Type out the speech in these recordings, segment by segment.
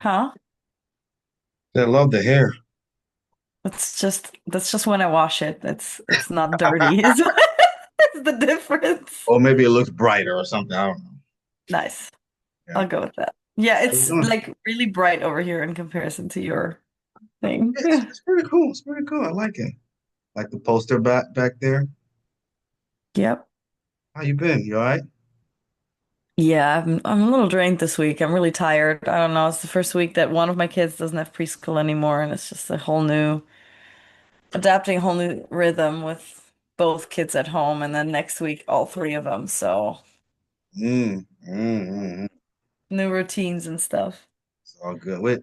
Huh? I love the hair. That's just when I wash it. It's not dirty. Is the difference. Or maybe it looks brighter or something. I don't know. Nice. Yeah. I'll go with that. Yeah, How you it's doing? like really bright over here in comparison to your thing. Yeah, it's pretty cool. It's pretty cool. I like it. Like the poster back there. Yep. How you been? You all right? Yeah, I'm a little drained this week. I'm really tired. I don't know. It's the first week that one of my kids doesn't have preschool anymore, and it's just a whole new adapting a whole new rhythm with both kids at home, and then next week all three of them. So Mm. new routines and stuff. It's all good. Wait,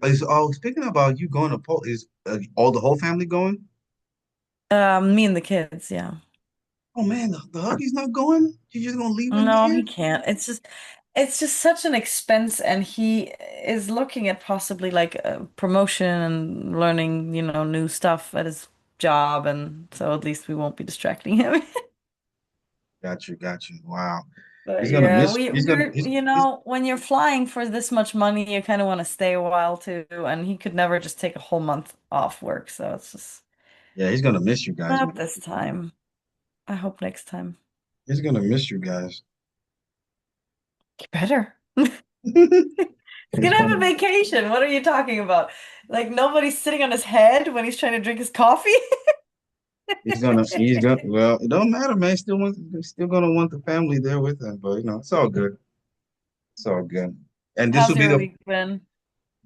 speaking about you going to is all the whole family going? Me and the kids, yeah. Oh man, the hubby's not going? You just gonna leave him No, here? he can't. It's just such an expense, and he is looking at possibly like a promotion and learning, new stuff at his job, and so at least we won't be distracting him. Got you. Wow. But He's gonna yeah, miss. we He's gonna. we're when you're flying for this much money, you kind of want to stay a while too, and he could never just take a whole month off work, so it's just Yeah, he's gonna miss you guys, man. not this time. I hope next time. He's gonna miss you guys. You better. He's He's gonna have gonna. a vacation. What are you talking about? Like nobody's sitting on his head when he's trying to drink his coffee? He's gonna, well, it don't matter, man. He's still gonna want the family there with him, but it's all good. It's all good. And this will How's be your the, week been?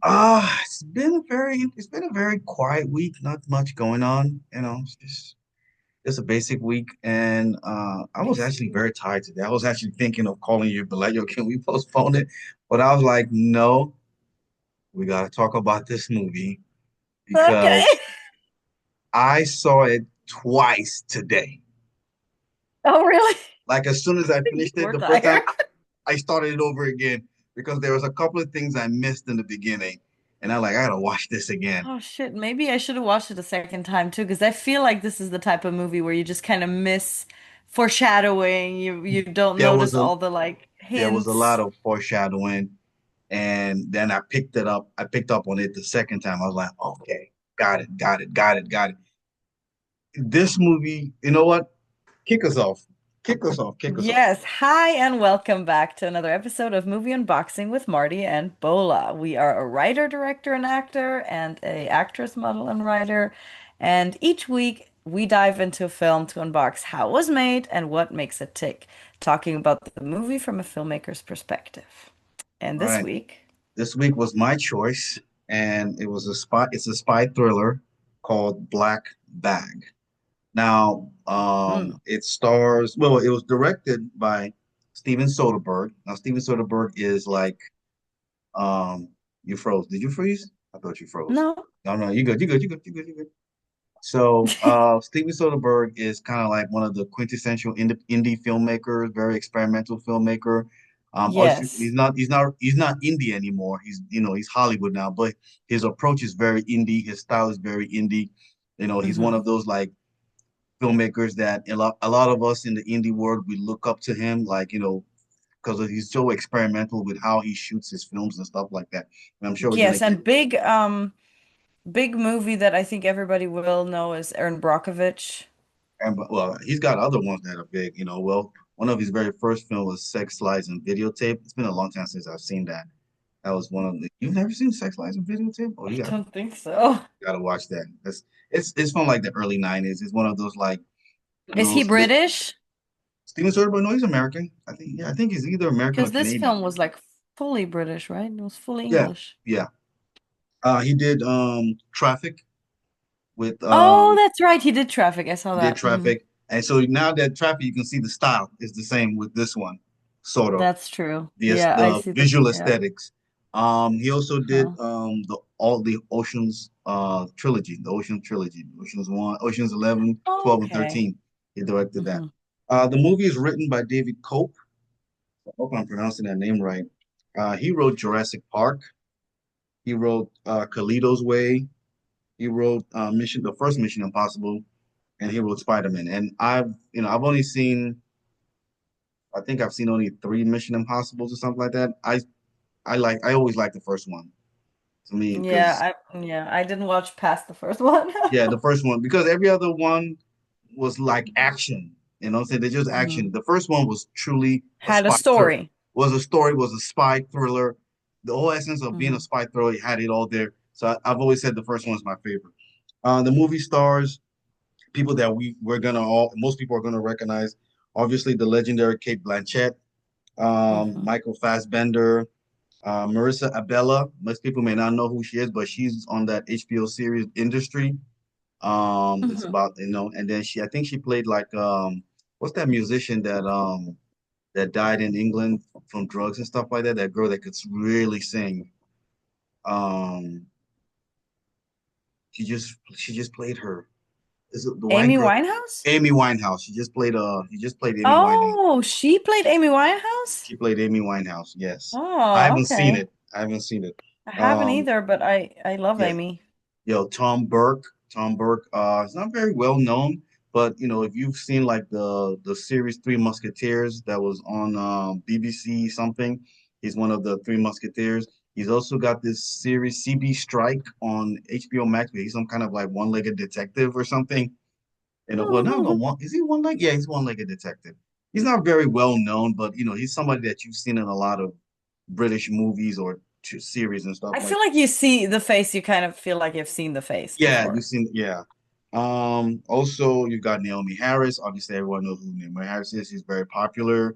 it's been a very quiet week, not much going on, it's a basic week. And I was Basic actually week. very tired today. I was actually thinking of calling you, but like, yo, can we postpone it? But I was like, no, we gotta talk about this movie Okay. because I saw it twice today. Oh, really? Like as soon as I You finished it were the first time, tired. I started it over again because there was a couple of things I missed in the beginning, and I gotta watch this again. Oh shit, maybe I should have watched it a second time too, because I feel like this is the type of movie where you just kind of miss foreshadowing. You don't There was notice a all the like there was a lot hints. of foreshadowing, and then I picked it up. I picked up on it the second time. I was like, okay, got it. This movie, you know what? Kick us off. Kick us off. Kick us off. Yes, hi and welcome back to another episode of Movie Unboxing with Marty and Bola. We are a writer, director, and actor, and a actress, model, and writer. And each week we dive into a film to unbox how it was made and what makes it tick, talking about the movie from a filmmaker's perspective. And All this right. week, This week was my choice, and it's a spy thriller called Black Bag. Now, mm, it was directed by Steven Soderbergh. Now, Steven Soderbergh is like, you froze. Did you freeze? I thought you froze. no, No, you good. So, Steven Soderbergh is kind of like one of the quintessential indie filmmakers, very experimental filmmaker. Also, yes. he's not indie anymore. He's Hollywood now, but his approach is very indie. His style is very indie. He's one Hmm. of those like filmmakers that a lot of us in the indie world we look up to him, like because he's so experimental with how he shoots his films and stuff like that. And I'm sure we're gonna Yes, get and big movie that I think everybody will know is Aaron Brockovich. and well, he's got other ones that are big. Well, one of his very first film was Sex, Lies, and Videotape. It's been a long time since I've seen that. That was one of the. You've never seen Sex, Lies, and Videotape? Oh, I don't think so. you gotta watch that. It's from like the early '90s. It's one of those like Is he those. British? Steven Soderbergh, no, he's American. I think he's either American or Because this Canadian. film was like fully British, right? It was fully Yeah, English. yeah. He did Traffic with Oh, that's right. He did Traffic. I saw he did that. Traffic. And so now that Traffic, you can see the style is the same with this one, sort of. That's true. Yeah, I The see that. visual Yeah. aesthetics. He also did Huh. the Oceans trilogy, the Ocean trilogy, Oceans 1, Oceans 11, 12, and Okay. 13. He directed that. Hmm. The movie is written by David Cope. I hope I'm pronouncing that name right. He wrote Jurassic Park. He wrote Carlito's Way. He wrote the first Mission Impossible, and he wrote Spider-Man. And I've only seen, I think I've seen only three Mission Impossibles or something like that. I always like the first one. to me because I didn't watch past the first one. yeah, the first one because every other one was like action. You know what I'm saying? They're just action. Mhm. The first one was truly a Had a spy thriller. story. Was a story, was a spy thriller. The whole essence of being a Hmm. spy thriller, it had it all there. So I've always said the first one's my favorite. The movie stars, people that we're gonna all most people are gonna recognize. Obviously, the legendary Cate Blanchett, Hmm. Michael Fassbender, Marissa Abella. Most people may not know who she is, but she's on that HBO series Industry. It's Hmm. about, and then I think she played like what's that musician that died in England from drugs and stuff like that? That girl that could really sing. Um, she just played her. Is it the white Amy girl? Winehouse? Amy Winehouse. She just played Amy Winehouse. Oh, she played Amy Winehouse? She played Amy Winehouse. Yes. I Oh, haven't seen okay. it. I haven't seen it. I haven't Um, either, but I love yeah. Amy. Yo, Tom Burke. Tom Burke, is not very well known, but if you've seen like the series Three Musketeers that was on BBC something, he's one of the Three Musketeers. He's also got this series CB Strike on HBO Max, where he's some kind of like one-legged detective or something. And well, not a one. Is he one leg? Yeah, he's one-legged detective. He's not very well known, but he's somebody that you've seen in a lot of British movies or series and stuff I like. feel like you see the face, you kind of feel like you've seen the face Yeah, you've before. seen, yeah. Also you've got Naomi Harris. Obviously, everyone knows who Naomi Harris is. She's very popular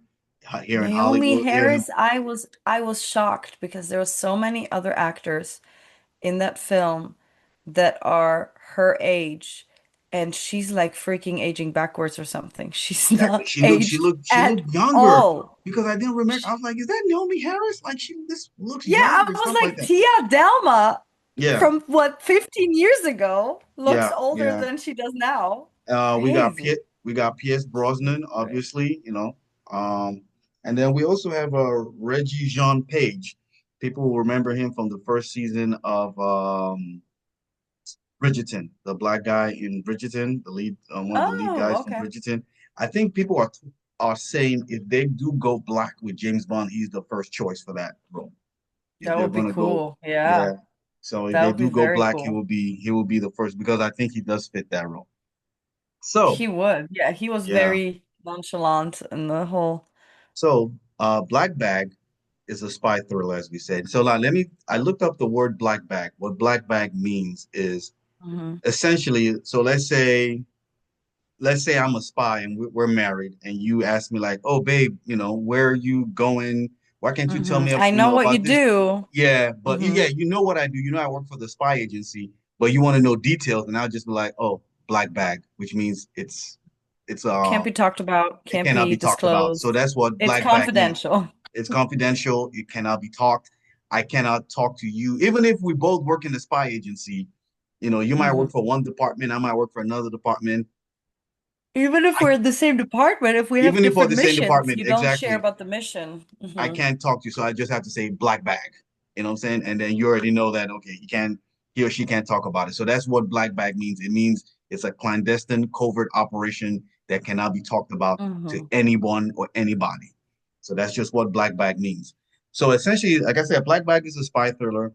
here in Naomi Hollywood. Here in Harris, I was shocked because there were so many other actors in that film that are her age, and she's like freaking aging backwards or something. She's exactly. not She looked, she aged looked, she at looked younger all. because I didn't remember. I She, was like, is that Naomi Harris? Like this looks yeah, I young and was stuff like like, that. Tia Delma Yeah, from what, 15 years ago looks yeah, older yeah. than she does now. We got Crazy. Pierce Brosnan, Right. obviously. Um, and then we also have Reggie Jean Page. People will remember him from the first season of Bridgerton, the black guy in Bridgerton, the lead, one of the lead Oh, guys from okay. Bridgerton. I think people are saying if they do go black with James Bond, he's the first choice for that role. If That they're would be gonna go, cool. yeah. Yeah, So if that they would be do go very black, he cool. will be he will be the first because I think he does fit that role. So He would. Yeah, he was yeah, very nonchalant in the whole. Black Bag is a spy thriller, as we said. So now I looked up the word black bag. What black bag means is Hmm. essentially, so let's say I'm a spy and we're married and you ask me like, "Oh, babe, where are you going? Why can't you tell Hmm. me, I know what you about this?" do. Yeah, but Hmm. yeah, you know what I do. You know I work for the spy agency, but you want to know details, and I'll just be like, "Oh, black bag," which means it's Can't be talked about, it can't cannot be be talked about. So disclosed. that's what It's black bag means. confidential. It's confidential. It cannot be talked. I cannot talk to you, even if we both work in the spy agency. You might work Hmm. for one department, I might work for another department. Even if I we're in the same department, if we have even if we're different the same missions, department, you don't share exactly. about the mission. I Hmm. can't talk to you, so I just have to say black bag. You know what I'm saying? And then you already know that okay, he or she can't talk about it. So that's what black bag means. It means it's a clandestine covert operation that cannot be talked about to Hmm. anyone or anybody. So that's just what black bag means. So essentially, like I said, black bag is a spy thriller.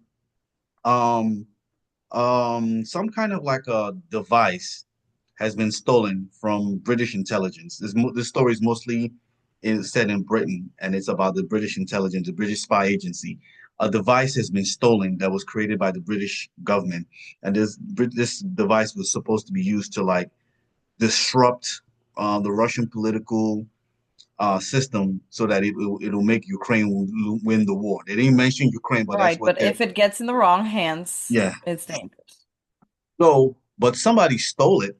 Um, some kind of like a device has been stolen from British intelligence. This story is mostly set in Britain, and it's about the British intelligence, the British spy agency. A device has been stolen that was created by the British government, and this device was supposed to be used to like disrupt the Russian political system so that it'll make Ukraine win the war. They didn't mention Ukraine, but that's Right, what but they're if it gets in the wrong hands, yeah. it's dangerous. So, but somebody stole it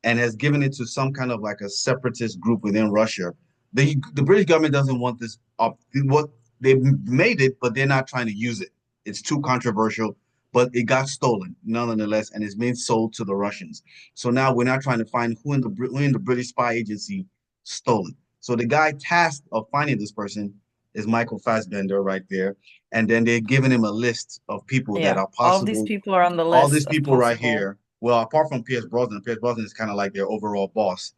and has given it to some kind of like a separatist group within Russia. The British government doesn't want this up. What they've made it, but they're not trying to use it. It's too controversial, but it got stolen nonetheless, and it's being sold to the Russians. So now we're not trying to find who in the British spy agency stole it. So the guy tasked of finding this person is Michael Fassbender right there, and then they're giving him a list of people that Yeah, are all these possible. people are on the All list these of people right possible. here, well, apart from Pierce Brosnan is kind of like their overall boss.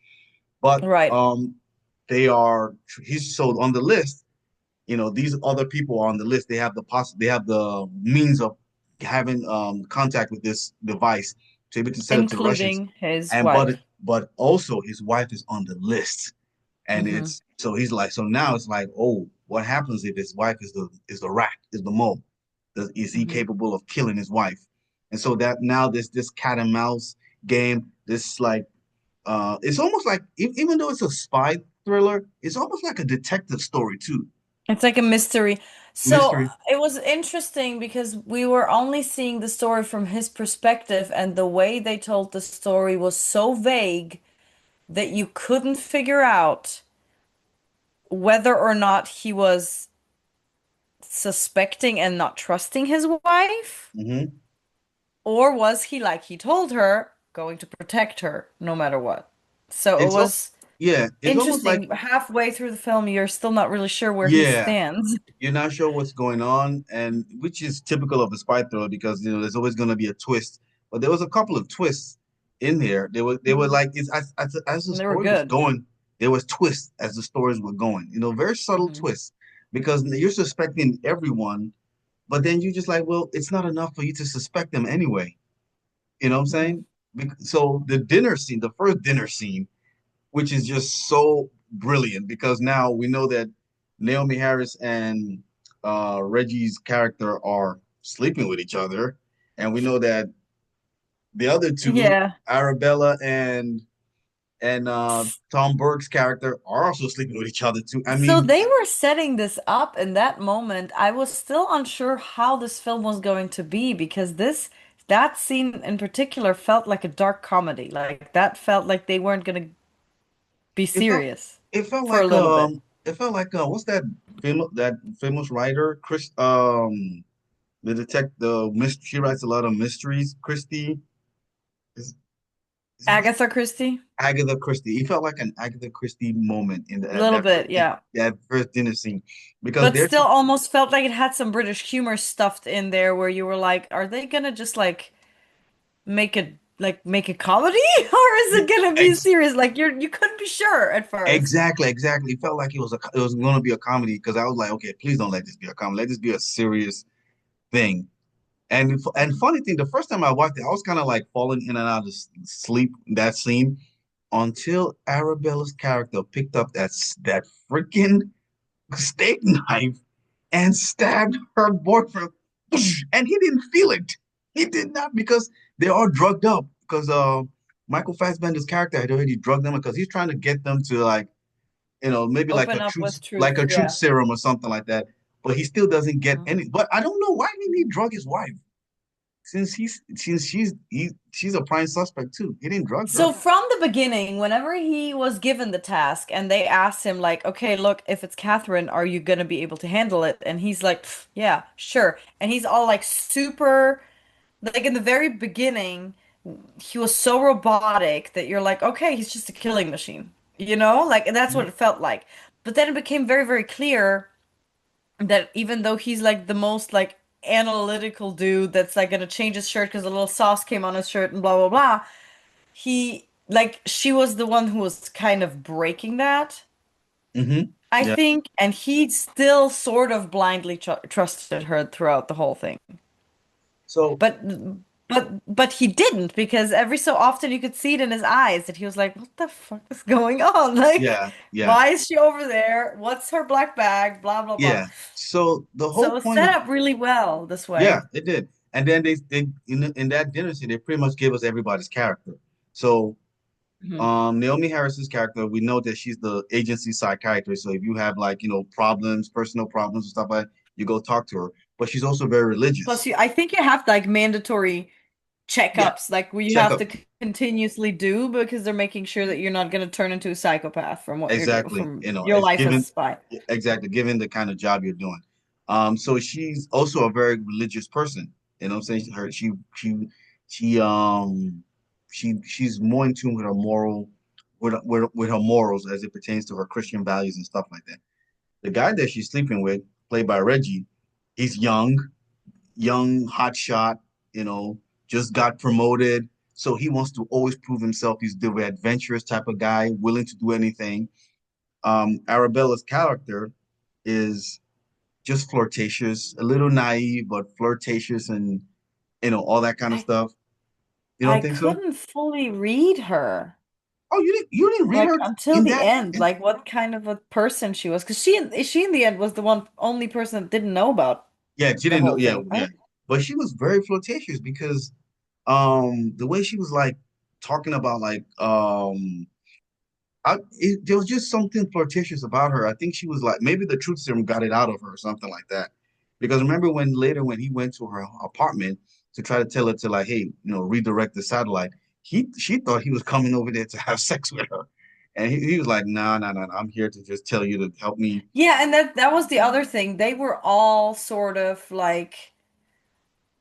But Right. they are he's so on the list. These other people are on the list. They have the means of having contact with this device to be able to set up to the Russians, Including his and wife. but also his wife is on the list, and Hmm. it's so he's like, so now it's like, oh, what happens if his wife is the rat, is the mole? Is he Hmm. capable of killing his wife? And so that now this cat and mouse game, this like it's almost like even though it's a spy thriller, it's almost like a detective story too. It's like a mystery. So Mystery. it was interesting because we were only seeing the story from his perspective, and the way they told the story was so vague that you couldn't figure out whether or not he was suspecting and not trusting his wife, Hmm. or was he, like he told her, going to protect her no matter what. So it It's all was yeah, it's almost like interesting. Halfway through the film, you're still not really sure where he yeah, stands. you're not sure what's going on, and which is typical of a spy thriller because there's always going to be a twist. But there was a couple of twists in there. They were Mhm. like it's as the And they were story was good. going, there was twists as the stories were going. Very subtle Hmm. twists because you're suspecting everyone, but then you're just like, well, it's not enough for you to suspect them anyway. You know what I'm Hmm. saying? So the dinner scene, the first dinner scene, which is just so brilliant because now we know that Naomi Harris and Reggie's character are sleeping with each other, and we know that the other two, Yeah. Arabella and Tom Burke's character, are also sleeping with each other too. I So mean, they were setting this up in that moment. I was still unsure how this film was going to be because that scene in particular felt like a dark comedy. Like that felt like they weren't going to be it felt serious it felt for a like little bit. what's that famous writer Chris the detect the mystery, she writes a lot of mysteries. Christie is what's Agatha Christie? Agatha Christie. It felt like an Agatha Christie moment in A little bit, yeah. that first dinner scene because But still almost felt like it had some British humor stuffed in there where you were like, are they gonna just make a comedy or is it gonna be ex serious? Like you couldn't be sure at first. exactly. It felt like it was going to be a comedy because I was like, okay, please don't let this be a comedy. Let this be a serious thing. And funny thing, the first time I watched it, I was kind of like falling in and out of sleep in that scene until Arabella's character picked up that freaking steak knife and stabbed her boyfriend, and he didn't feel it. He did not because they're all drugged up because Michael Fassbender's character had already drugged them because he's trying to get them to like maybe Open up with like truth, a truth yeah. serum or something like that. But he still doesn't get Mhm. any. But I don't know why didn't he drug his wife since she's a prime suspect too. He didn't drug So her. from the beginning, whenever he was given the task and they asked him like, okay, look, if it's Catherine, are you gonna be able to handle it? And he's like, "Pff, yeah, sure." And he's all like super, like in the very beginning, he was so robotic that you're like, okay, he's just a killing machine. Like that's what Mhm. it felt like. But then it became very, very clear that even though he's like the most like analytical dude that's like gonna change his shirt because a little sauce came on his shirt and blah blah blah, she was the one who was kind of breaking that, I Yeah. think, and he still sort of blindly trusted her throughout the whole thing. So But but he didn't because every so often you could see it in his eyes that he was like, "What the fuck is going on? Like, yeah, why is she over there? What's her black bag? Blah blah blah." yeah. So the So whole it was point set of up really well this yeah, way. it did. And then they in that dinner scene, they pretty much gave us everybody's character. So Mhm. Naomi Harris's character, we know that she's the agency psychiatrist. So if you have like, problems, personal problems and stuff like that, you go talk to her. But she's also very Plus, religious. I think you have like mandatory Yeah, checkups, like where you check have up. to continuously do because they're making sure that you're not going to turn into a psychopath from what you're doing, Exactly. from your It's life as a given spy. given the kind of job you're doing. So she's also a very religious person. You know what I'm saying? She she's more in tune with her with her morals as it pertains to her Christian values and stuff like that. The guy that she's sleeping with, played by Reggie, he's young, hot shot, just got promoted. So he wants to always prove himself. He's the adventurous type of guy, willing to do anything. Arabella's character is just flirtatious, a little naive, but flirtatious, and all that kind of I stuff. You don't I think so? couldn't fully read her Oh, you didn't read like her until in the that end, like what kind of a person she was, because she in the end was the one only person that didn't know about yeah, she the didn't know. whole Yeah, thing, yeah. right? But she was very flirtatious because the way she was like talking about like there was just something flirtatious about her. I think she was like maybe the truth serum got it out of her or something like that. Because remember when later when he went to her apartment to try to tell her to like, hey, redirect the satellite, she thought he was coming over there to have sex with her. And he was like, nah, nah, nah, nah, I'm here to just tell you to help me. Yeah, and that was the other thing. They were all sort of like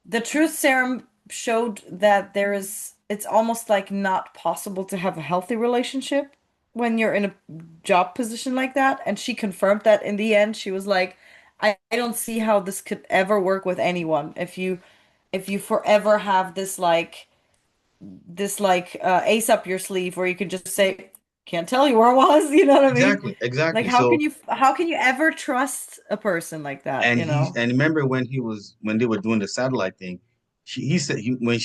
the truth serum showed that it's almost like not possible to have a healthy relationship when you're in a job position like that. And she confirmed that in the end. She was like, I don't see how this could ever work with anyone. If you forever have this ace up your sleeve where you could just say, can't tell you where I was, you know what I mean? Exactly, Like exactly. how So can you ever trust a person like that, and you he know? and remember when they were doing the satellite thing, he said when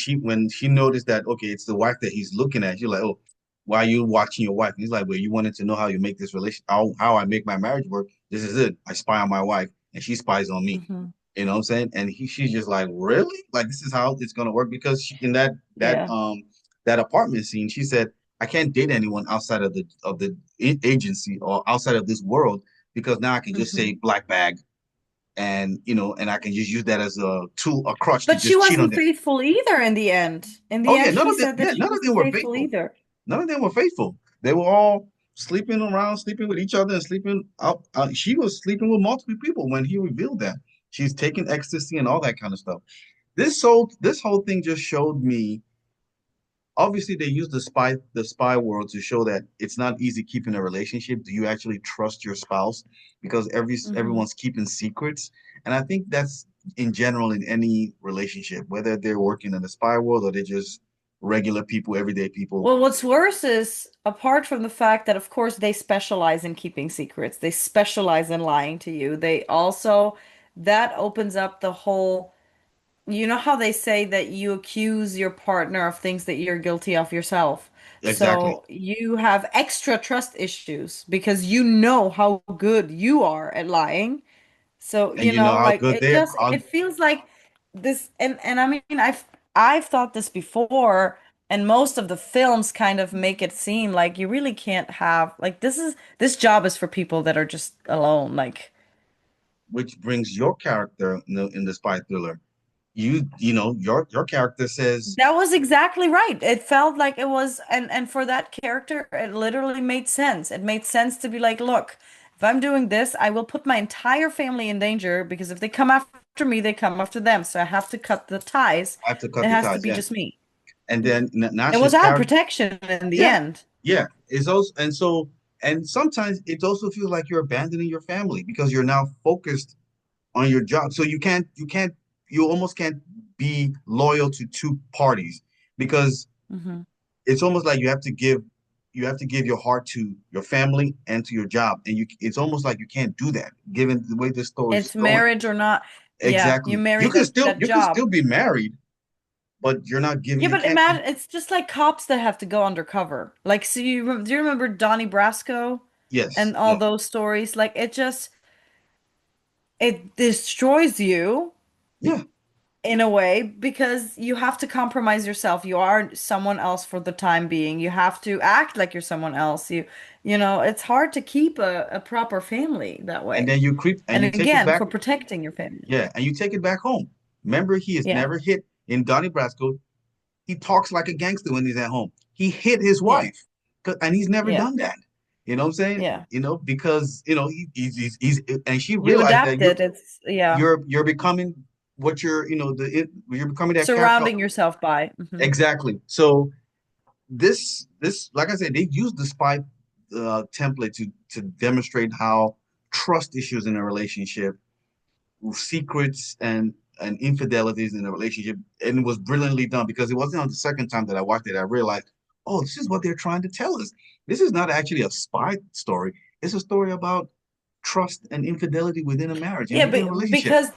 she noticed that okay, it's the wife that he's looking at, she's like, oh, why are you watching your wife? He's like, well, you wanted to know how you make this relation, how I make my marriage work. This is it. I spy on my wife, and she spies on me. Hmm. You know what I'm saying? And she's just like, really? Like this is how it's gonna work? Because in Yeah. that apartment scene, she said, I can't date anyone outside of the agency or outside of this world because now I can just Hmm. say black bag and and I can just use that as a tool, a crutch to But she just cheat on wasn't them. faithful either in the end. In the Oh yeah, end, none he of them, said that yeah, she none of them wasn't were faithful faithful. either. None of them were faithful. They were all sleeping around, sleeping with each other, and sleeping out. She was sleeping with multiple people when he revealed that she's taking ecstasy and all that kind of stuff. This whole thing just showed me. Obviously, they use the spy world to show that it's not easy keeping a relationship. Do you actually trust your spouse? Because Hmm. everyone's keeping secrets, and I think that's in general in any relationship, whether they're working in the spy world or they're just regular people, everyday people. Well, what's worse is, apart from the fact that, of course, they specialize in keeping secrets, they specialize in lying to you. They also, that opens up the whole, you know how they say that you accuse your partner of things that you're guilty of yourself. Exactly, So you have extra trust issues because you know how good you are at lying. So, and you know how like good it they're. just it feels like this, and I mean I've thought this before, and most of the films kind of make it seem like you really can't have like this job is for people that are just alone. Like Which brings your character in the spy thriller. Your character says, that was exactly right. It felt like it was, and for that character, it literally made sense. It made sense to be like, look, if I'm doing this, I will put my entire family in danger because if they come after me, they come after them. So I have to cut the ties. I have to cut It the has to ties. be Yeah, just me. and then It was Nash's our character. protection in the Yeah, end. yeah. It's also and sometimes it also feels like you're abandoning your family because you're now focused on your job. So you almost can't be loyal to two parties because Hmm. it's almost like you have to give your heart to your family and to your job, and it's almost like you can't do that given the way this story is It's going. marriage or not. Yeah, you Exactly. You marry can that still that you can job. still be married, but you're not giving. Yeah, You but can't. imagine it's just like cops that have to go undercover. Like, so do you remember Donnie Brasco Yes. and all Yeah. those stories? Like, it destroys you Yeah. in a way because you have to compromise yourself. You are someone else for the time being. You have to act like you're someone else. It's hard to keep a proper family that And way. then you creep and And you take it again, back. for protecting your family. Yeah, and you take it back home. Remember, he has Yeah. never hit in Donnie Brasco. He talks like a gangster when he's at home. He hit his Yeah. wife, and he's never Yeah. done that. You know what I'm saying? Yeah. Because he's and she You realized that adapt it. It's yeah. you're becoming what you're becoming that character. Surrounding yourself by. Exactly. So this like I said, they use the spy template to demonstrate how trust issues in a relationship, secrets and infidelities in a relationship, and it was brilliantly done because it wasn't on the second time that I watched it I realized, oh, this is what they're trying to tell us. This is not actually a spy story. It's a story about trust and infidelity within a marriage and Yeah, within a but relationship. because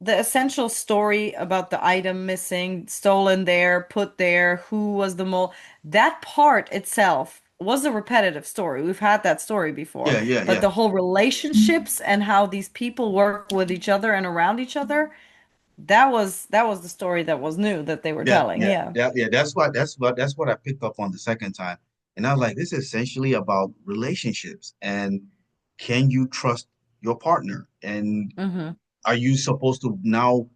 the essential story about the item missing, stolen there, put there, who was the mole, that part itself was a repetitive story. We've had that story before. Yeah, yeah, But yeah. the whole relationships and how these people work with each other and around each other, that was the story that was new that they were Yeah, telling. yeah, Yeah. yeah, yeah. That's what I picked up on the second time. And I was like, this is essentially about relationships and can you trust your partner? And Hmm. are you supposed to now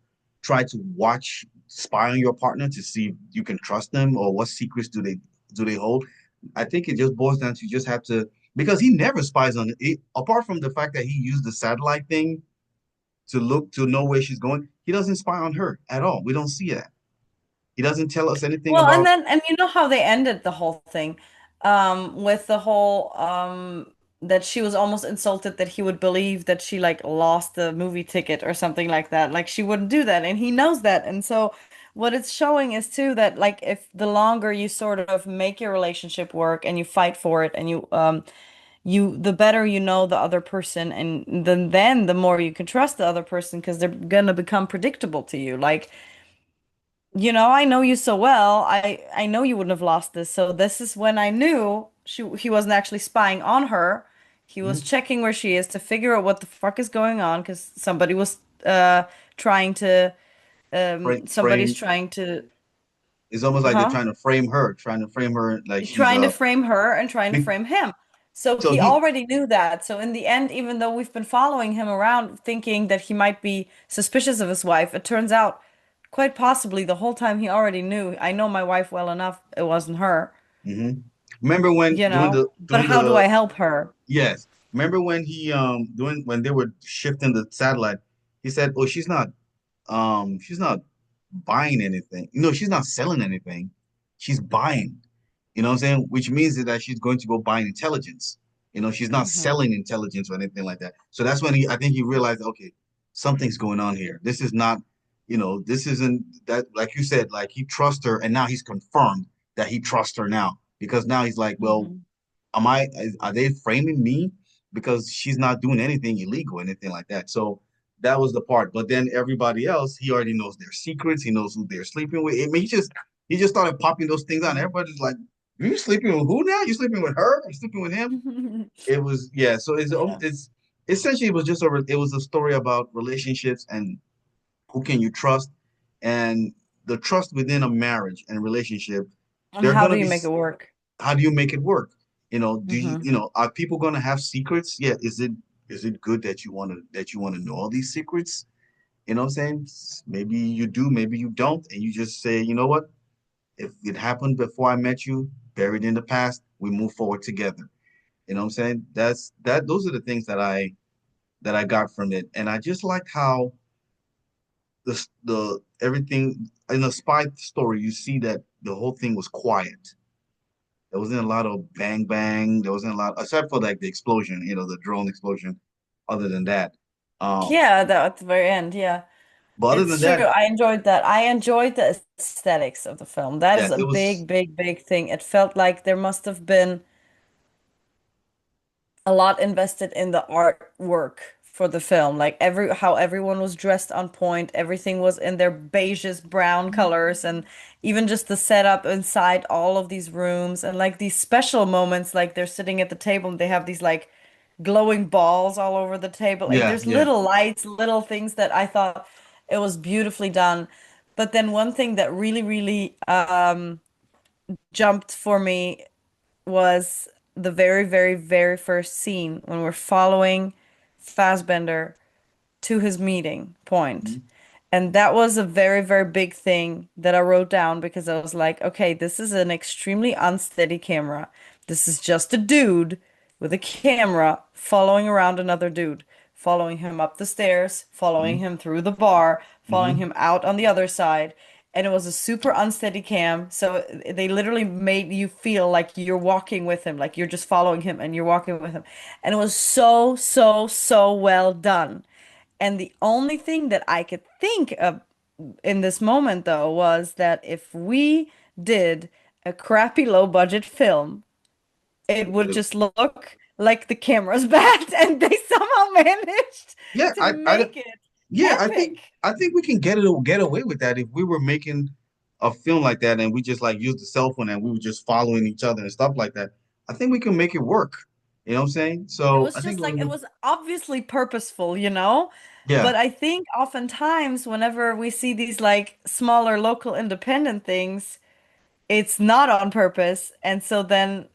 try to watch, spy on your partner to see if you can trust them or what secrets do they hold? I think it just boils down to you just have to because he never spies on it. Apart from the fact that he used the satellite thing to look to know where she's going, he doesn't spy on her at all. We don't see that. He doesn't tell us anything Well, and about. then and you know how they ended the whole thing, with the whole that she was almost insulted that he would believe that she like lost the movie ticket or something like that. Like she wouldn't do that, and he knows that. And so what it's showing is too that like if the longer you sort of make your relationship work and you fight for it and you the better you know the other person and then the more you can trust the other person because they're gonna become predictable to you. Like I know you so well. I know you wouldn't have lost this. So this is when I knew he wasn't actually spying on her. He was Mhm. checking where she is to figure out what the fuck is going on because somebody was trying to somebody's Frame. trying to It's almost like they're huh? trying to frame her like she's Trying to frame her and trying to be- frame him. So so he he already knew that. So in the end, even though we've been following him around thinking that he might be suspicious of his wife, it turns out quite possibly the whole time he already knew. I know my wife well enough. It wasn't her, mhm. Remember when But how do I help her? yes, remember when he doing when they were shifting the satellite, he said, "Oh, she's not buying anything. No, she's not selling anything. She's buying." You know what I'm saying? Which means that she's going to go buy intelligence. She's not Hmm. selling intelligence or anything like that. So that's when I think he realized, okay, something's going on here. This is not, this isn't that, like you said, like he trusts her, and now he's confirmed that he trusts her now because now he's like, well, Hmm. are they framing me because she's not doing anything illegal, anything like that? So that was the part. But then everybody else, he already knows their secrets. He knows who they're sleeping with. I mean, he just started popping those things out. And everybody's like, "You sleeping with who now? You sleeping with her? You sleeping with him?" It was yeah. So Yeah. it's essentially it was a story about relationships and who can you trust and the trust within a marriage and relationship. And There are how going do to you be make it work? how do you make it work? Do Hmm. are people going to have secrets? Yeah. Is it good that you want to know all these secrets? You know what I'm saying? Maybe you do, maybe you don't, and you just say, you know what? If it happened before I met you, buried in the past, we move forward together. You know what I'm saying? Those are the things that I got from it, and I just liked how the everything in the spy story. You see that the whole thing was quiet. There wasn't a lot of bang bang. There wasn't a lot, except for like the explosion, the drone explosion. Other than that, um, Yeah, that at the very end, yeah. but other It's than true. that, I enjoyed that. I enjoyed the aesthetics of the film. That yeah, is a it was. big, big, big thing. It felt like there must have been a lot invested in the artwork for the film. Like how everyone was dressed on point, everything was in their beiges brown colors, and even just the setup inside all of these rooms and like these special moments, like they're sitting at the table and they have these like glowing balls all over the table. Like Yeah, there's yeah. little lights, little things that I thought it was beautifully done. But then one thing that really, really jumped for me was the very, very, very first scene when we're following Fassbender to his meeting point. Mhm. And that was a very, very big thing that I wrote down because I was like, okay, this is an extremely unsteady camera. This is just a dude with a camera following around another dude, following him up the stairs, following Mhm. him through the bar, following Mhm. him out on the other side. And it was a super unsteady cam. So they literally made you feel like you're walking with him, like you're just following him and you're walking with him. And it was so, so, so well done. And the only thing that I could think of in this moment, though, was that if we did a crappy low budget film, it It would would have. just look like the camera's bad, and they somehow managed Yeah, to make it. Yeah, Epic. I think we can get away with that if we were making a film like that and we just like used the cell phone and we were just following each other and stuff like that. I think we can make it work. You know what I'm saying? It So was I think just it like, it was, was obviously purposeful, you know? yeah. But I think oftentimes whenever we see these like smaller local independent things, it's not on purpose. And so then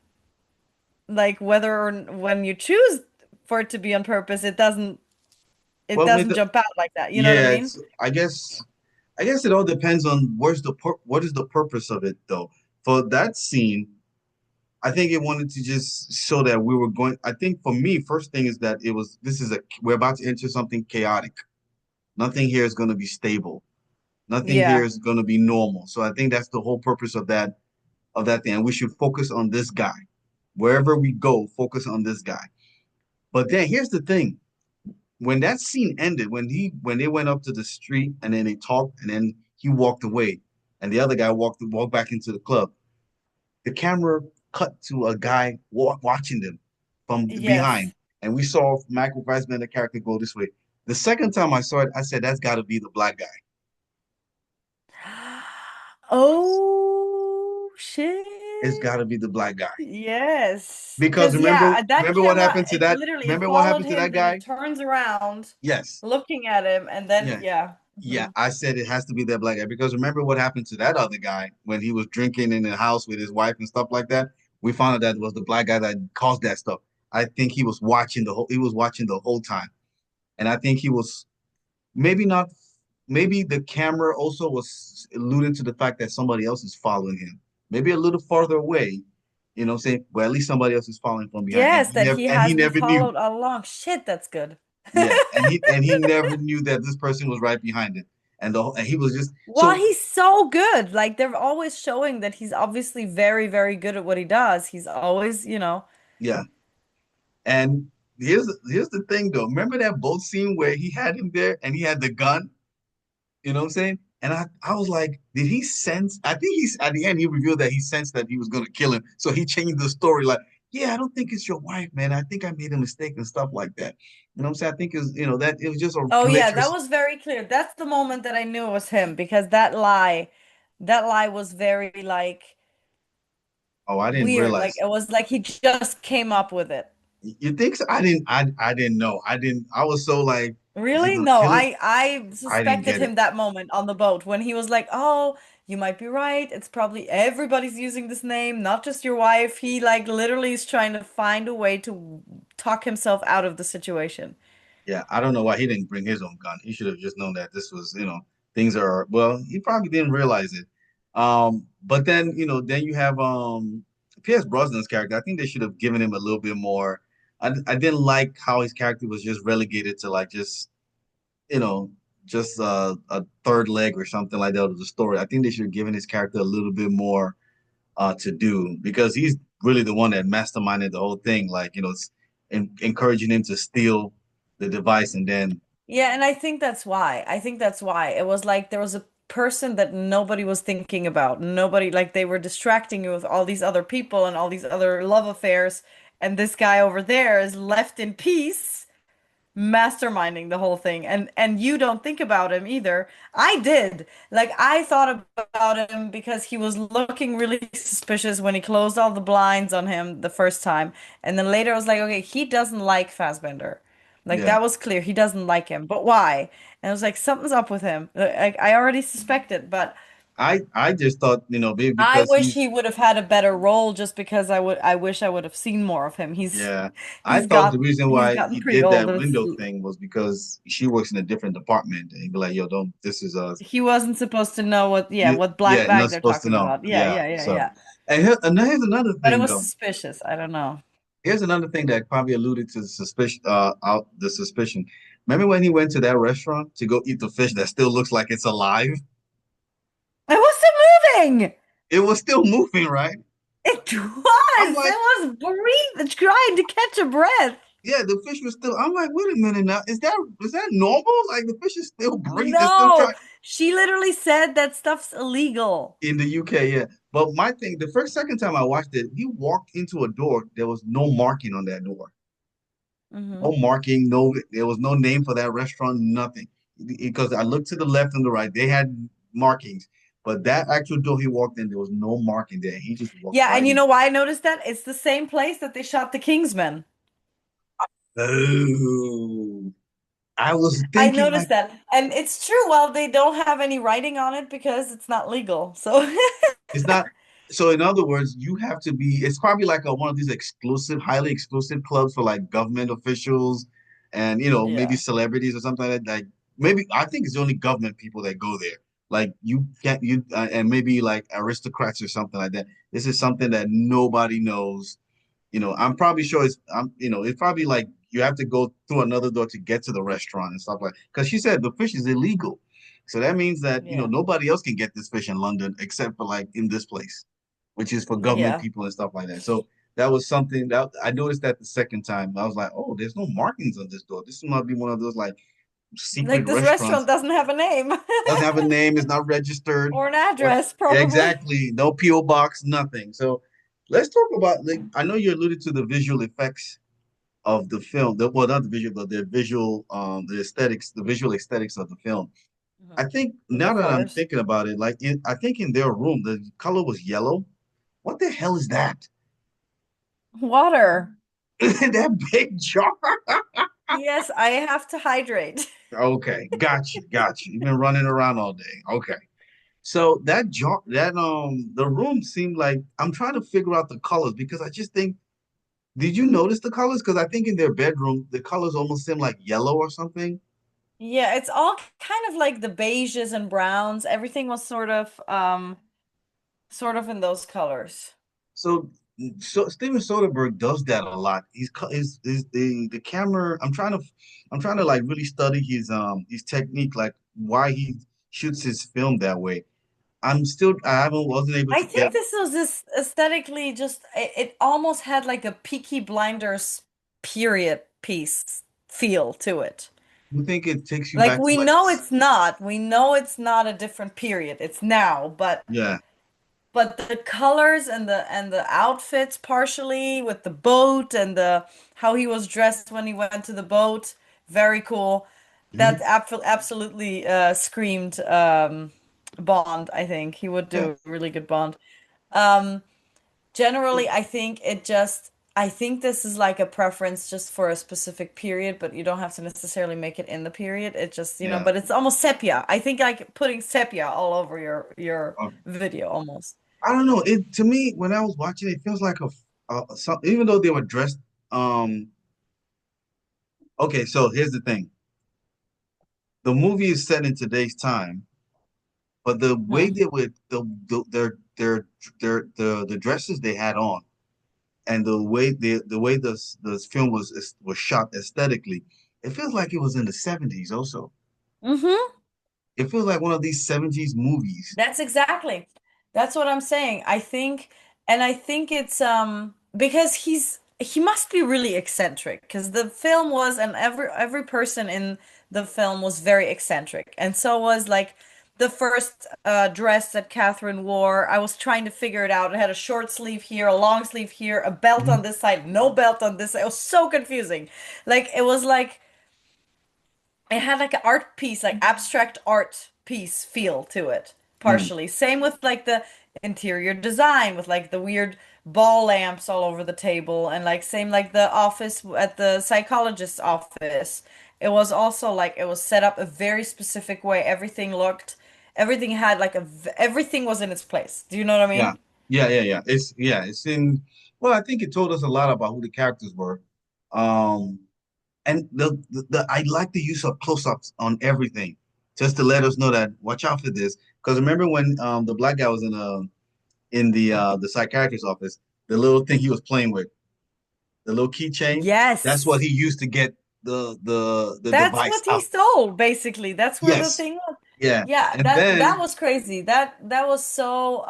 like whether or when you choose for it to be on purpose, it Well, with doesn't the, jump out like that. You know what I yeah, mean? it's I guess it all depends on what is the purpose of it though. For that scene, I think it wanted to just show that we were going. I think for me, first thing is that we're about to enter something chaotic. Nothing here is going to be stable. Nothing here Yeah. is going to be normal. So I think that's the whole purpose of that thing. And we should focus on this guy. Wherever we go, focus on this guy. But then here's the thing. When that scene ended, when they went up to the street and then they talked and then he walked away and the other guy walked back into the club, the camera cut to a guy watching them from behind. Yes. And we saw Michael Fassbender character go this way. The second time I saw it, I said, that's got to be the black guy. Oh shit. It's got to be the black guy. Yes. Because Because yeah, that remember what camera, happened to it that? literally it Remember what followed happened to him, that then it guy? turns around Yes. looking at him, and then Yeah. yeah. Yeah. Mhm. I said it has to be that black guy because remember what happened to that other guy when he was drinking in the house with his wife and stuff like that? We found out that it was the black guy that caused that stuff. I think he was watching the whole time. And I think he was maybe not, maybe the camera also was alluding to the fact that somebody else is following him. Maybe a little farther away, you know what I'm saying? Well, at least somebody else is following from behind. Yes, that he And he has been never knew. followed all along. Shit, that's good. Yeah. And he never knew that this person was right behind him. And he was just Well, so he's so good. Like they're always showing that he's obviously very, very good at what he does. He's always, you know. yeah. And here's the thing though. Remember that boat scene where he had him there and he had the gun? You know what I'm saying? And I was like, did he sense? I think he's at the end he revealed that he sensed that he was gonna kill him. So he changed the story like, yeah, I don't think it's your wife, man. I think I made a mistake and stuff like that. You know what I'm saying? I think it's that it was just a Oh yeah, glitch or that was very clear. That's the moment that I knew it was him because that lie was very like oh, I didn't weird. Like realize. it was like he just came up with it. You think so? I didn't know. I didn't I was so like, is he Really? gonna No, kill him? I I didn't suspected get it. him that moment on the boat when he was like, "Oh, you might be right. It's probably everybody's using this name, not just your wife." He like literally is trying to find a way to talk himself out of the situation. Yeah, I don't know why he didn't bring his own gun. He should have just known that this was, things are well, he probably didn't realize it. But then, then you have Pierce Brosnan's character. I think they should have given him a little bit more. I didn't like how his character was just relegated to like just, you know, just a third leg or something like that of the story. I think they should have given his character a little bit more to do because he's really the one that masterminded the whole thing. Like, it's encouraging him to steal the device and then Yeah, and I think that's why. I think that's why. It was like there was a person that nobody was thinking about. Nobody, like they were distracting you with all these other people and all these other love affairs, and this guy over there is left in peace masterminding the whole thing, and you don't think about him either. I did. Like I thought about him because he was looking really suspicious when he closed all the blinds on him the first time, and then later I was like, okay, he doesn't like Fassbender. Like yeah. that was clear, he doesn't like him, but why? And I was like, something's up with him. Like I already suspected, but I just thought, maybe I because wish he's he would have had a better role just because I wish I would have seen more of him. yeah. I He's thought the got reason he's why gotten he pretty did old. that window thing was because she works in a different department and he'd be like, yo, don't this is He wasn't supposed to know what, yeah, you what black yeah, bag not they're supposed to talking know. about. Yeah, Yeah. yeah, yeah, So yeah. and here's another But it thing was though. suspicious. I don't know. Here's another thing that probably alluded to the suspicion out the suspicion. Remember when he went to that restaurant to go eat the fish that still looks like it's alive? It was still moving. It was still moving, right? It I'm was. like, It was breathing, trying to catch a breath. yeah, the fish was still. I'm like, wait a minute now. Is that normal? Like the fish is still breathing, still trying No, she literally said that stuff's illegal. in the UK, yeah. But my thing, the second time I watched it, he walked into a door. There was no marking on that door. Hmm. No marking, no, there was no name for that restaurant, nothing. because I looked to the left and the right. They had markings, but that actual door he walked in, there was no marking there. He just walked Yeah, right and you in. know why I noticed that? It's the same place that they shot the Kingsman. Oh, I was I thinking like noticed that. And it's true, well, they don't have any writing on it because it's not legal. So it's not. So in other words, you have to be. It's probably like one of these exclusive, highly exclusive clubs for like government officials, and maybe yeah. celebrities or something like that. Like maybe I think it's only government people that go there. Like you can't you and maybe like aristocrats or something like that. This is something that nobody knows. I'm probably sure it's probably like you have to go through another door to get to the restaurant and stuff like. Because she said the fish is illegal, so that means that Yeah. nobody else can get this fish in London except for like in this place, which is for government Yeah. people and stuff like that. So that was something that I noticed that the second time. I was like, oh, there's no markings on this door. This might be one of those like secret Like this restaurant restaurants. doesn't have a name Doesn't have a name, it's not registered, or an or address, probably. exactly no PO box, nothing. So let's talk about like I know you alluded to the visual effects of the film. Well, not the visual, but the visual, the aesthetics, the visual aesthetics of the film. I Mhm. think With the now that I'm colors. thinking about it, like I think in their room the color was yellow. What the hell is that? Water. That big jar. Yes, I have to hydrate. Okay, got you. You've been running around all day. Okay. So that jar, the room seemed like I'm trying to figure out the colors because I just think, did you notice the colors? Because I think in their bedroom the colors almost seem like yellow or something. Yeah, it's all kind of like the beiges and browns. Everything was sort of in those colors. So, so Steven Soderbergh does that a lot. Is the camera. I'm trying to like really study his technique, like why he shoots his film that way. I haven't wasn't able I to get. think this was this aesthetically just it almost had like a Peaky Blinders period piece feel to it. You think it takes you Like back to we like know it's not. We know it's not a different period. It's now, yeah. but the colors and the outfits partially with the boat and the how he was dressed when he went to the boat, very cool. That Mhm. absolutely screamed Bond, I think. He would Yeah, do a really good Bond. Um Generally, I think I think this is like a preference just for a specific period, but you don't have to necessarily make it in the period. It just, yeah. but it's almost sepia. I think like putting sepia all over your Uh, video almost. I don't know. It to me when I was watching it, feels like even though they were dressed. Okay, so here's the thing: the movie is set in today's time, but the way Hmm. they were the dresses they had on and the way this film was shot aesthetically, it feels like it was in the 70s also. Hmm. It feels like one of these 70s movies. That's exactly. That's what I'm saying. I think it's because he must be really eccentric because the film was and every person in the film was very eccentric. And so was like the first dress that Catherine wore. I was trying to figure it out. It had a short sleeve here, a long sleeve here, a belt on Mhm. this side, no belt on this side. It was so confusing. Like it was like it had like an art piece, like abstract art piece feel to it, Mm. partially. Same with like the interior design with like the weird ball lamps all over the table and like same like the office at the psychologist's office. It was also like it was set up a very specific way. Everything had like everything was in its place. Do you know what I Yeah. mean? Yeah. It's in well, I think it told us a lot about who the characters were. Um and I like the use of close-ups on everything just to let us know that watch out for this. Because remember when the black guy was in the psychiatrist's office, the little thing he was playing with, the little keychain, that's what Yes. he used to get the That's device what he out. stole, basically. That's where the Yes. thing was. Yeah. Yeah, And that then was crazy. That was so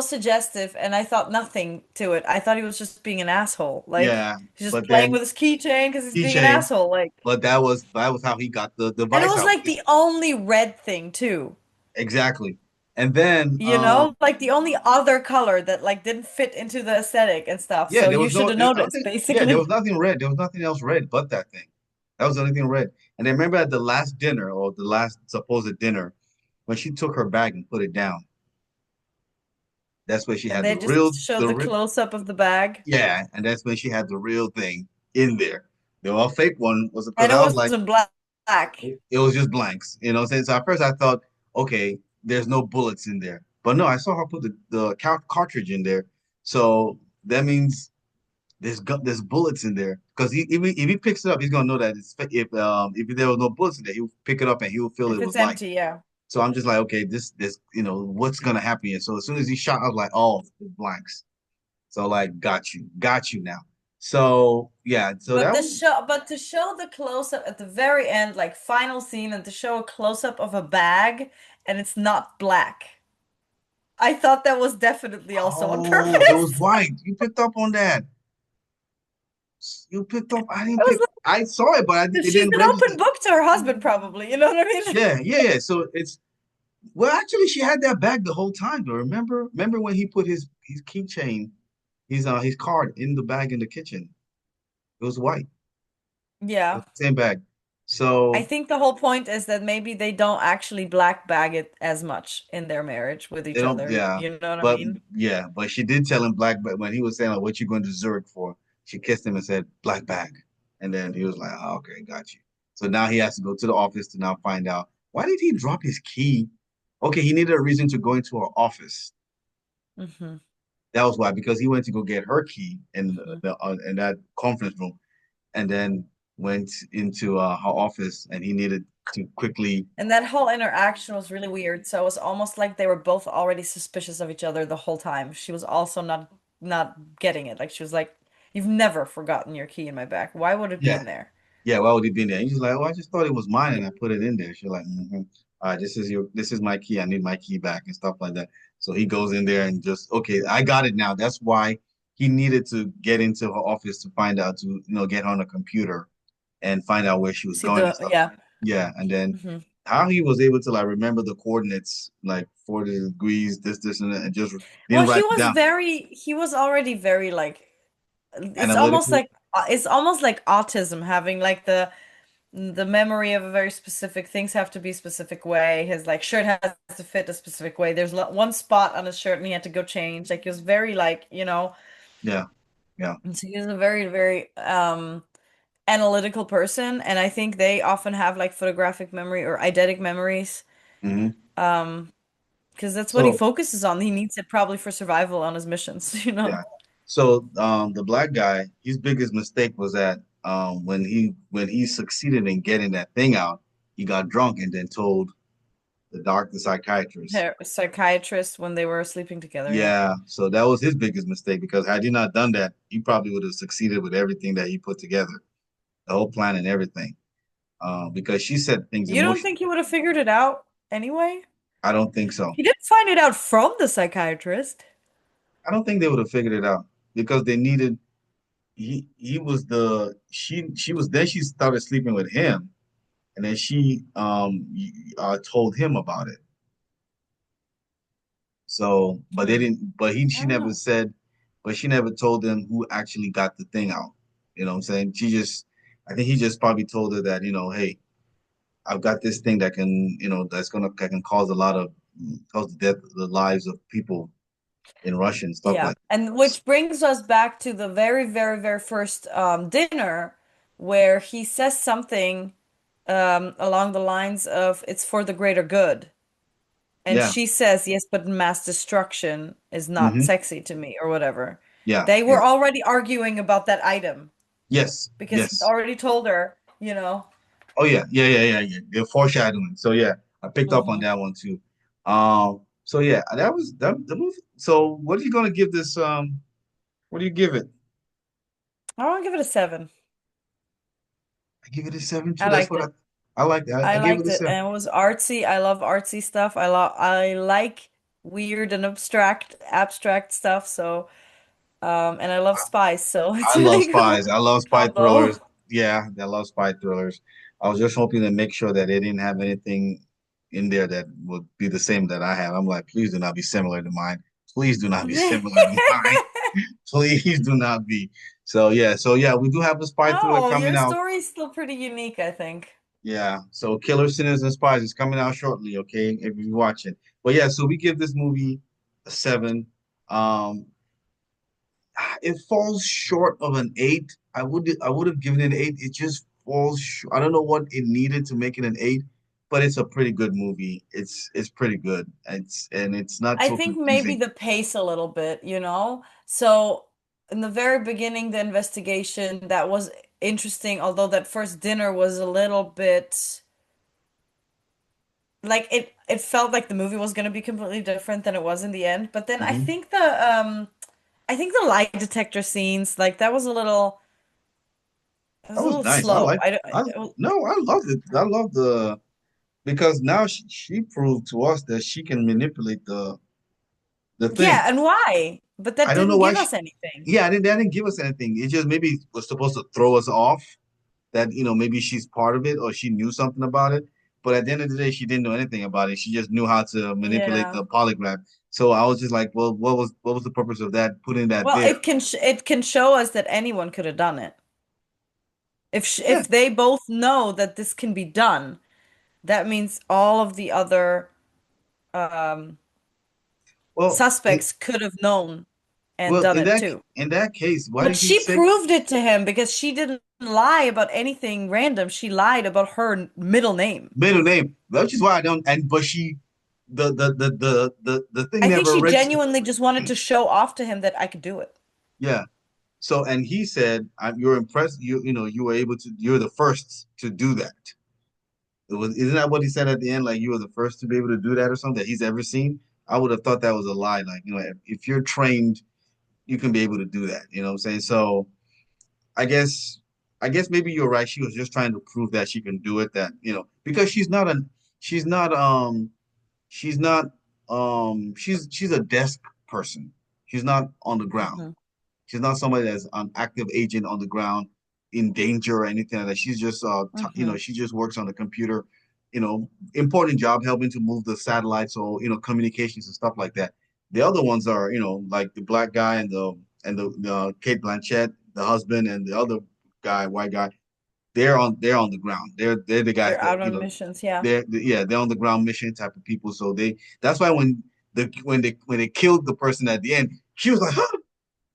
suggestive and I thought nothing to it. I thought he was just being an asshole. Like yeah, he's just but playing then with his keychain because he's being an keychain, asshole. Like but that was how he got the and it device was out. like the only red thing too. Exactly. And then You know? Like the only other color that like didn't fit into the aesthetic and stuff. yeah, So you should have there was noticed, nothing. Yeah, there was basically. nothing red. There was nothing else red but that thing. That was the only thing red. And I remember at the last dinner or the last supposed dinner, when she took her bag and put it down, that's when she And had they the just real, showed the close up of the bag, yeah, and that's when she had the real thing in there. The all fake one was because and it I was like, wasn't black. it was just blanks, you know what I'm saying? So at first I thought, okay, there's no bullets in there. But no, I saw her put the cartridge in there. So that means there's bullets in there. Because if he picks it up, he's gonna know that if there was no bullets in there, he'll pick it up and he'll feel If it it's was like. empty, yeah. So I'm just like, okay, this what's gonna happen here? So as soon as he shot, I was like, oh, it's blanks. So like, got you now. So yeah, so But that the was show, but to show the close up at the very end, like final scene, and to show a close up of a bag, and it's not black. I thought that was definitely also on oh, it was purpose. white. You picked up on that. You picked up. I I didn't was pick. I saw it, but it she's didn't an register. open book to her husband, probably. You know what I mean? Yeah, yeah, yeah. So it's well, actually, she had that bag the whole time. Though, remember when he put his keychain, his card in the bag in the kitchen? It was white. It was Yeah. the same bag. I So think the whole point is that maybe they don't actually black bag it as much in their marriage with they each don't. other. Yeah, You know what I but mean? yeah, but she did tell him black. But when he was saying like, "What you going to Zurich for?" She kissed him and said black bag, and then he was like, oh, "Okay, got you." So now he has to go to the office to now find out why did he drop his key. Okay, he needed a reason to go into her office. Hmm. That was why, because he went to go get her key Hmm. in that conference room, and then went into her office, and he needed to quickly. And that whole interaction was really weird. So it was almost like they were both already suspicious of each other the whole time. She was also not getting it. Like she was like, "You've never forgotten your key in my bag. Why would it be Yeah, in there?" yeah, why would he be in there? He's just like, oh, I just thought it was mine and I put it in there. She's like, all right, this is my key. I need my key back and stuff like that. So he goes in there and just, okay, I got it now. That's why he needed to get into her office to find out to, get on the computer and find out where she was See going and the stuff. yeah. Yeah, and then Hmm. how he was able to like remember the coordinates, like 40 degrees, this, and that, and just Well, didn't write it down. he was already very like Analytical. it's almost like autism having like the memory of a very specific things have to be a specific way. His like shirt has to fit a specific way. There's one spot on his shirt and he had to go change. Like he was very like, Yeah, yeah. and so he's a very, very analytical person. And I think they often have like photographic memory or eidetic memories. Hmm. Um, because that's what he So focuses on. He needs it probably for survival on his missions, you know. yeah. So the black guy, his biggest mistake was that when he succeeded in getting that thing out, he got drunk and then told the psychiatrist. Her psychiatrist when they were sleeping together, yeah. Yeah, so that was his biggest mistake because had he not done that, he probably would have succeeded with everything that he put together, the whole plan and everything. Because she said things You don't emotionally. think he would have figured it out anyway? I don't think so. He didn't find it out from the psychiatrist. I don't think they would have figured it out because they needed he was the she was then she started sleeping with him and then she told him about it. So, but they Hmm. didn't. But he I she don't never know. said. But she never told them who actually got the thing out. You know what I'm saying? I think he just probably told her that hey, I've got this thing that can that can cause a lot of cause the death the lives of people in Russia and stuff Yeah. like And that. which brings us back to the very, very, very first dinner where he says something along the lines of it's for the greater good. And Yeah. she says, yes, but mass destruction is not Hmm. sexy to me or whatever. Yeah. They Yeah. were already arguing about that item Yes. because he's Yes. already told her. Oh yeah. Yeah. Yeah. Yeah. Yeah. The foreshadowing. So yeah, I picked up on Hmm. that one too. So yeah, that was that the movie. So what are you gonna give this? What do you give it? I want to give it a 7. I give it a seven too. I That's liked what it. I like. I I gave it liked a it, seven. and it was artsy. I love artsy stuff. I like weird and abstract stuff. So, and I love spies. So it's I a love really spies. cool I love spy combo. thrillers. Yeah, I love spy thrillers. I was just hoping to make sure that they didn't have anything in there that would be the same that I have. I'm like, please do not be similar to mine. Please do not be similar to mine. Please do not be. So yeah, we do have a spy thriller No, coming your out. story's still pretty unique, I think. Yeah. So Killer Sinners and Spies is coming out shortly, okay? If you watch it. But yeah, so we give this movie a seven. Um, it falls short of an eight. I would have given it an eight. It just falls short. I don't know what it needed to make it an eight, but it's a pretty good movie. It's pretty good. It's not I so think maybe confusing. the pace a little bit, you know? So in the very beginning, the investigation, that was interesting, although that first dinner was a little bit like it felt like the movie was going to be completely different than it was in the end. But then Hmm. I think the lie detector scenes, like that was a little it That was a was little nice. I slow. like I no, I love it. I love the because now she proved to us that she can manipulate the thing. Yeah, and why? But that I don't know didn't why give she, us anything. yeah, that didn't give us anything. It just maybe was supposed to throw us off that, maybe she's part of it or she knew something about it. But at the end of the day, she didn't know anything about it. She just knew how to manipulate Yeah. the polygraph. So I was just like, well, what was the purpose of that, putting that Well, there? it can show us that anyone could have done it. Yeah. If they both know that this can be done, that means all of the other um, Well, suspects could have known and well, done it too. in that case, why But did he she say proved it to him because she didn't lie about anything random. She lied about her middle name. middle name? Which is why I don't. And but she, the thing I think never she registered. genuinely just wanted to show off to him that I could do it. Yeah. So, and he said, "You're impressed. You were able to. You're the first to do that." Isn't that what he said at the end? Like you were the first to be able to do that or something that he's ever seen. I would have thought that was a lie. Like, if you're trained, you can be able to do that. You know what I'm saying? So I guess, I guess maybe you're right. She was just trying to prove that she can do it. That because she's not, she's not, she's a desk person. She's not on the ground. Mhm. She's not somebody that's an active agent on the ground in danger or anything like that. She's just Hmm. she just works on the computer, important job helping to move the satellites or communications and stuff like that. The other ones are, like the black guy and the Cate Blanchett, the husband, and the other guy, white guy. They're on the ground. They're the guys They're that, out on missions, yeah. they're on the ground mission type of people. So that's why when they killed the person at the end, she was like, huh?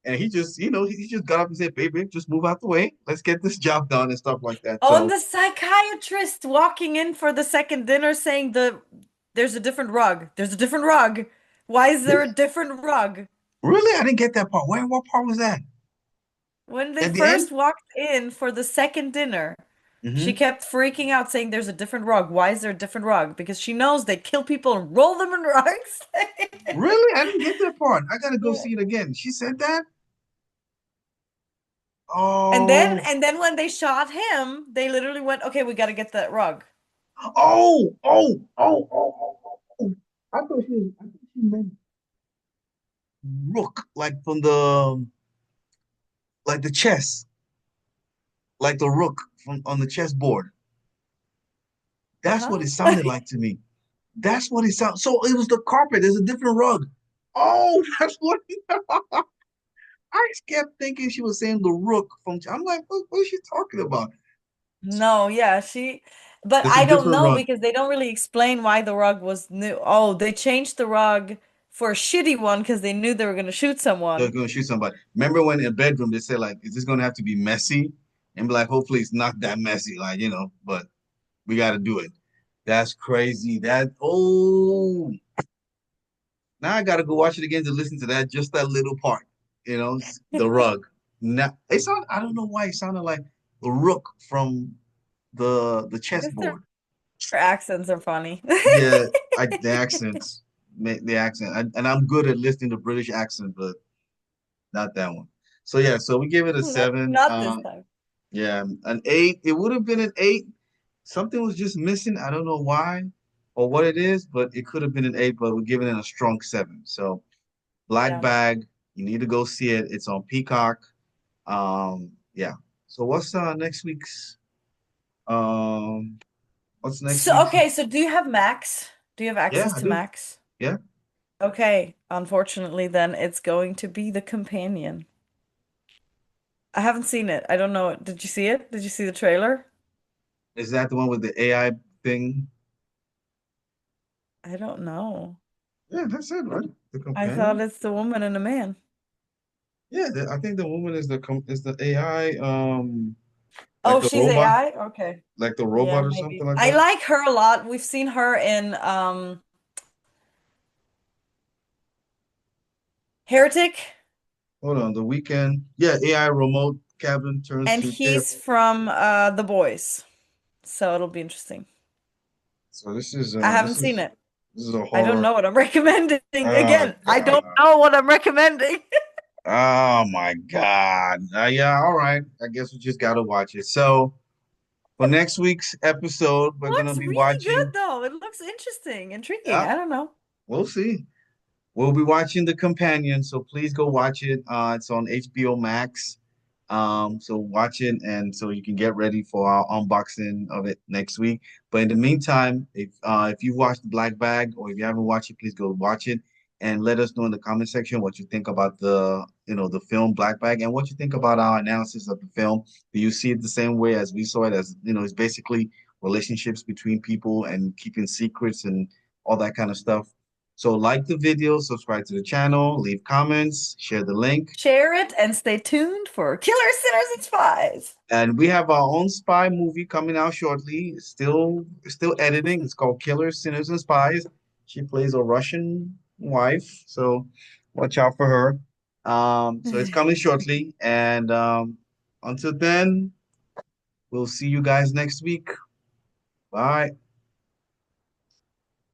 And he just, he just got up and said, "Baby, just move out the way. Let's get this job done," and stuff like that. Oh, and So the psychiatrist walking in for the second dinner saying there's a different rug. There's a different rug. Why is there a different rug? really, I didn't get that part. What part was that? When they At the end? first walked in for the second dinner, she Hmm. kept freaking out saying there's a different rug. Why is there a different rug? Because she knows they kill people and roll them in rugs. Really? I didn't get that part. I gotta go Yeah. see it again. She said that? And then Oh, and then when they shot him, they literally went, "Okay, we got to get that rug." oh, oh, oh, oh, oh, oh. I thought she meant rook, like from like the chess, like the rook from on the chessboard. That's what Uh-huh. it sounded like to me. That's what it sounds. So it was the carpet. There's a different rug. Oh, that's what. I kept thinking she was saying the rook from. I'm like, what is she talking about? No, yeah, but It's a I don't different know rug. because they don't really explain why the rug was new. Oh, they changed the rug for a shitty one because they knew they were going to shoot They're someone. gonna shoot somebody. Remember when in a bedroom they said like, is this gonna have to be messy? And be like, hopefully it's not that messy, like but we got to do it. That's crazy. Now I got to go watch it again to listen to that, just that little part. The rug. Now I don't know why it sounded like the rook from the Because their chessboard. accents are funny. Yeah, the accents, the accent, and I'm good at listening to British accent, but not that one. So yeah, so we give it a seven. Not this time. Yeah, an eight. It would have been an eight. Something was just missing. I don't know why or what it is, but it could have been an eight. But we're giving it a strong seven. So Black Yeah. Bag, you need to go see it. It's on Peacock. Yeah. So what's next So, week's? okay, so do you have Max? Do you have Yeah, access I to do. Max? Yeah. Okay, unfortunately, then it's going to be The Companion. I haven't seen it. I don't know. Did you see it? Did you see the trailer? Is that the one with the AI thing? I don't know. Yeah, that's it, right? The I thought companion. it's the woman and a man. Yeah, I think the woman is the AI, like Oh, the she's robot, AI? Okay. like the Yeah, robot or something maybe. like I that. like her a lot. We've seen her in Heretic, Hold on, the weekend. Yeah, AI remote cabin turns and to chaos. he's from The Boys. So it'll be interesting. So this is I haven't seen it. a I don't horror. know what I'm recommending. Oh Again, I don't God. know what I'm recommending. Oh my God. Yeah, all right. I guess we just gotta watch it. So for next week's episode, we're gonna Looks be really good watching. though. It looks interesting, intriguing. Yeah, I don't know. we'll see. We'll be watching The Companion, so please go watch it. It's on HBO Max. So watch it, and so you can get ready for our unboxing of it next week. But in the meantime, if you watched Black Bag or if you haven't watched it, please go watch it and let us know in the comment section what you think about the film Black Bag and what you think about our analysis of the film. Do you see it the same way as we saw it? As it's basically relationships between people and keeping secrets and all that kind of stuff. So like the video, subscribe to the channel, leave comments, share the link. Share it and stay tuned for Killer Sinners and Spies. And we have our own spy movie coming out shortly. Still editing. It's called Killers, Sinners, and Spies. She plays a Russian wife, so watch out for her. So it's coming shortly. And until then, we'll see you guys next week. Bye.